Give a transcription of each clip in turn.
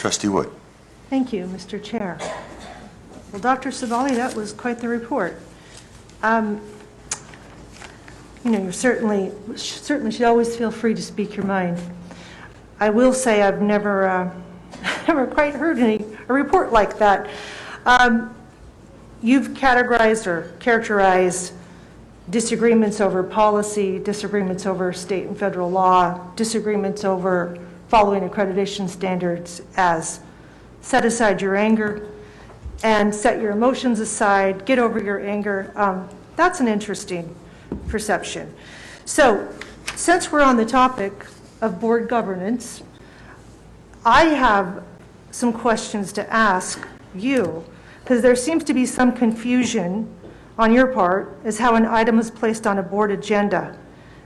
Trustee Wood. Thank you, Mr. Chair. Well, Dr. Sebaaly, that was quite the report. You certainly should always feel free to speak your mind. I will say I've never quite heard a report like that. You've categorized or characterized disagreements over policy, disagreements over state and federal law, disagreements over following accreditation standards as set aside your anger and set your emotions aside, get over your anger. That's an interesting perception. So, since we're on the topic of board governance, I have some questions to ask you, because there seems to be some confusion on your part as how an item is placed on a board agenda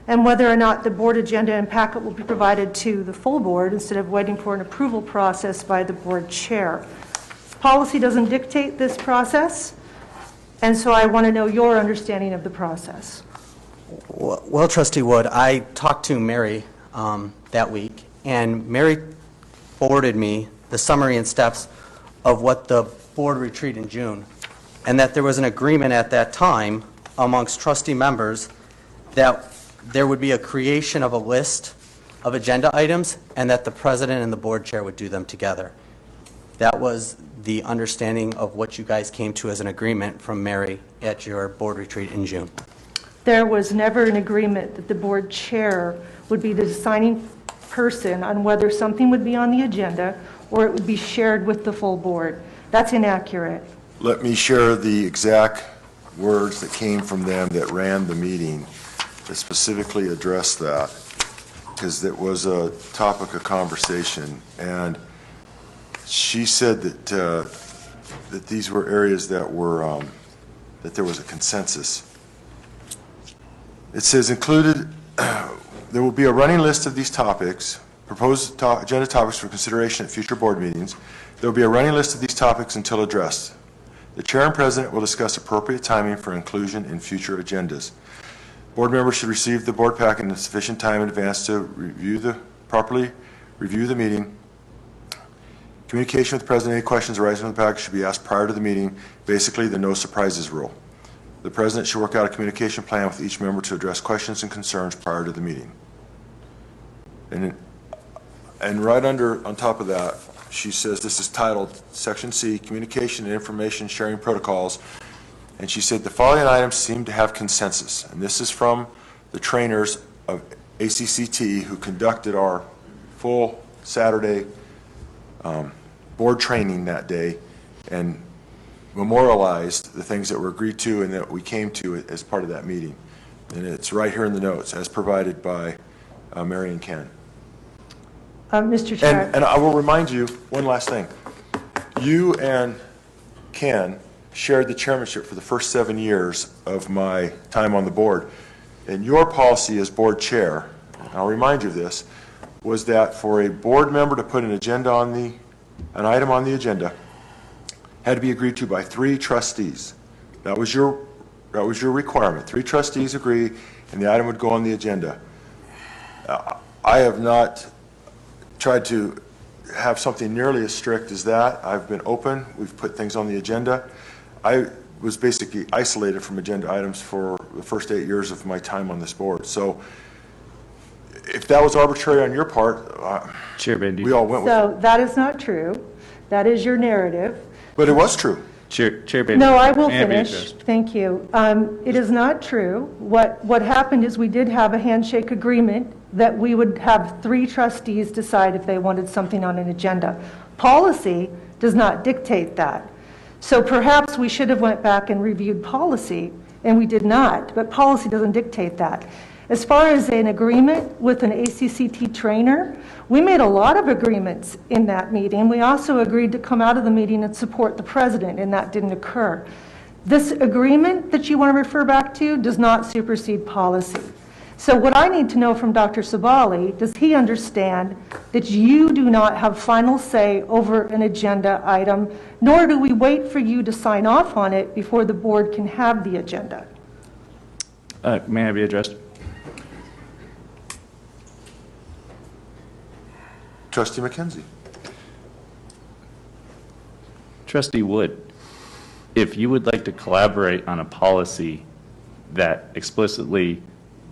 and whether or not the board agenda and packet will be provided to the full board instead of waiting for an approval process by the board chair. Policy doesn't dictate this process, and so I want to know your understanding of the process. Well, Trustee Wood, I talked to Mary that week, and Mary forwarded me the summary and steps of what the board retreat in June, and that there was an agreement at that time amongst trustee members that there would be a creation of a list of agenda items and that the president and the board chair would do them together. That was the understanding of what you guys came to as an agreement from Mary at your board retreat in June. There was never an agreement that the board chair would be the deciding person on whether something would be on the agenda or it would be shared with the full board. That's inaccurate. Let me share the exact words that came from them that ran the meeting that specifically addressed that, because it was a topic of conversation. And she said that that these were areas that were that there was a consensus. It says included, there will be a running list of these topics, proposed agenda topics for consideration at future board meetings. There will be a running list of these topics until addressed. The chair and president will discuss appropriate timing for inclusion in future agendas. Board members should receive the board packet in sufficient time in advance to properly review the meeting. Communication with the president, any questions arising from the packet should be asked prior to the meeting, basically the no surprises rule. The president should work out a communication plan with each member to address questions and concerns prior to the meeting. And right on top of that, she says this is titled Section C, Communication and Information Sharing Protocols. And she said the following items seem to have consensus. And this is from the trainers of ACCT who conducted our full Saturday board training that day and memorialized the things that were agreed to and that we came to as part of that meeting. And it's right here in the notes as provided by Mary and Ken. Mr. Chair. And I will remind you one last thing. You and Ken shared the chairmanship for the first 7 years of my time on the board. And your policy as board chair, and I'll remind you of this, was that for a board member to put an item on the agenda had to be agreed to by 3 trustees. That was your requirement. 3 trustees agree, and the item would go on the agenda. I have not tried to have something nearly as strict as that. I've been open. We've put things on the agenda. I was basically isolated from agenda items for the first 8 years of my time on this board. So if that was arbitrary on your part, Chair Bendy. We all went with it. So that is not true. That is your narrative. But it was true. Chair Bendy. No, I will May be finish. addressed? Thank you. It is not true. What happened is we did have a handshake agreement that we would have 3 trustees decide if they wanted something on an agenda. Policy does not dictate that. So perhaps we should have went back and reviewed policy, and we did not, but policy doesn't dictate that. As far as an agreement with an ACCT trainer, we made a lot of agreements in that meeting. We also agreed to come out of the meeting and support the president, and that didn't occur. This agreement that you want to refer back to does not supersede policy. So what I need to know from Dr. Sebaaly, does he understand that you do not have final say over an agenda item, nor do we wait for you to sign off on it before the board can have the agenda? May I be addressed? Trustee McKenzie. Trustee Wood, if you would like to collaborate on a policy that explicitly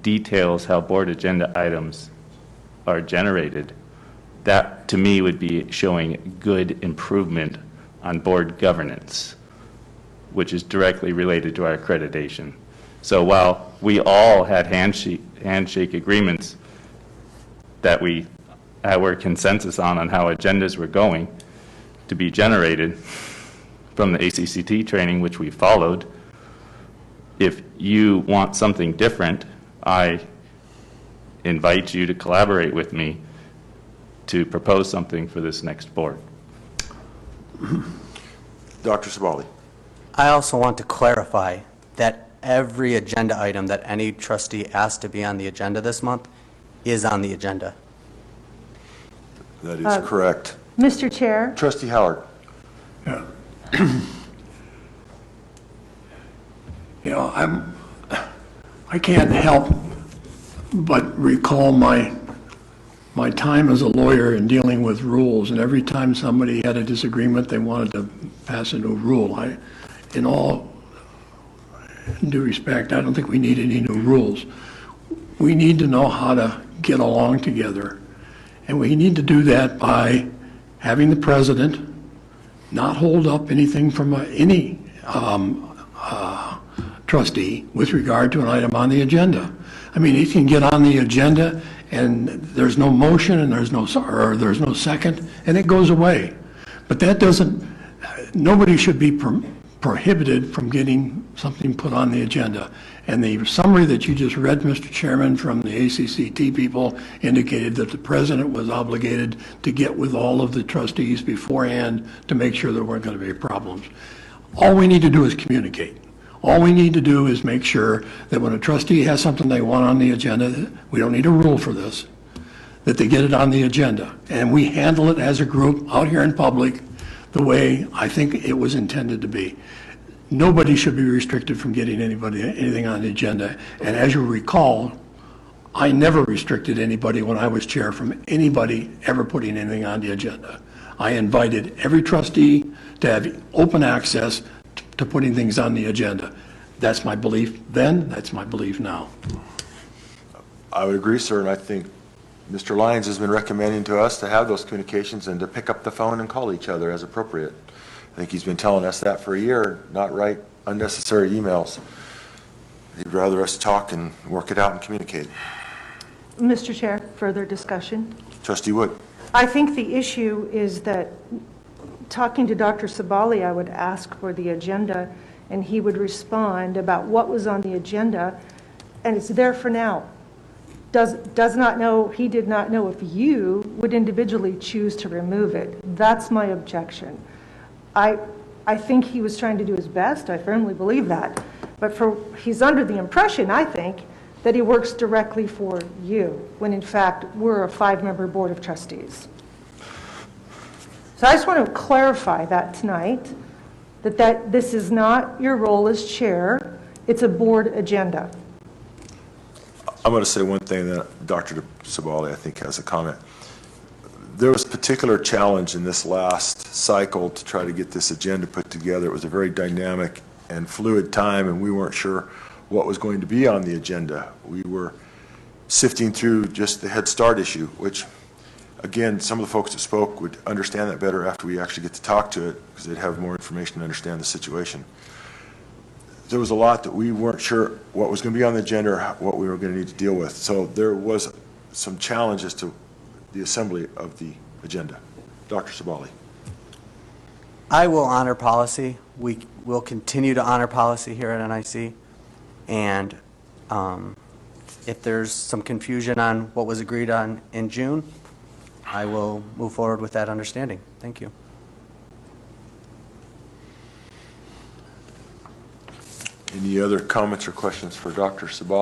details how board agenda items are generated, that to me would be showing good improvement on board governance, which is directly related to our accreditation. So while we all had handshake agreements that we were consensus on how agendas were going to be generated from the ACCT training, which we followed, if you want something different, I invite you to collaborate with me to propose something for this next board. Dr. Sebaaly. I also want to clarify that every agenda item that any trustee asked to be on the agenda this month is on the agenda. That is correct. Mr. Chair, Trustee Howard. Yeah. You know, I can't help but recall my time as a lawyer in dealing with rules, and every time somebody had a disagreement, they wanted to pass a new rule. In all due respect, I don't think we need any new rules. We need to know how to get along together, and we need to do that by having the president not hold up anything from any trustee with regard to an item on the agenda. I mean, he can get on the agenda and there's no motion and there's no second, and it goes away. But that doesn't, nobody should be prohibited from getting something put on the agenda. And the summary that you just read, Mr. Chairman, from the ACCT people indicated that the president was obligated to get with all of the trustees beforehand to make sure there weren't going to be problems. All we need to do is communicate. All we need to do is make sure that when a trustee has something they want on the agenda, we don't need a rule for this, that they get it on the agenda. And we handle it as a group out here in public the way I think it was intended to be. Nobody should be restricted from getting anything on the agenda. And as you recall, I never restricted anybody when I was chair from anybody ever putting anything on the agenda. I invited every trustee to have open access to putting things on the agenda. That's my belief then, that's my belief now. I would agree, sir, and I think Mr. Lyons has been recommending to us to have those communications and to pick up the phone and call each other as appropriate. I think he's been telling us that for a year, not write unnecessary emails. He'd rather us talk and work it out and communicate. Mr. Chair, further discussion? Trustee Wood. I think the issue is that talking to Dr. Sebaaly, I would ask for the agenda, and he would respond about what was on the agenda, and it's there for now. Does not know, he did not know if you would individually choose to remove it. That's my objection. I think he was trying to do his best. I firmly believe that. But he's under the impression, I think, that he works directly for you, when in fact we're a 5-member board of trustees. So I just want to clarify that tonight, that this is not your role as chair, it's a board agenda. I'm going to say one thing that Dr. Sebaaly, I think, has a comment. There was a particular challenge in this last cycle to try to get this agenda put together. It was a very dynamic and fluid time, and we weren't sure what was going to be on the agenda. We were sifting through just the Head Start issue, which, again, some of the folks that spoke would understand that better after we actually get to talk to it, because they'd have more information to understand the situation. There was a lot that we weren't sure what was going to be on the agenda or what we were going to need to deal with. So there was some challenges to the assembly of the agenda. Dr. Sebaaly. I will honor policy. We will continue to honor policy here at NIC. And if there's some confusion on what was agreed on in June, I will move forward with that understanding. Thank you. Any other comments or questions for Dr. Sebaaly?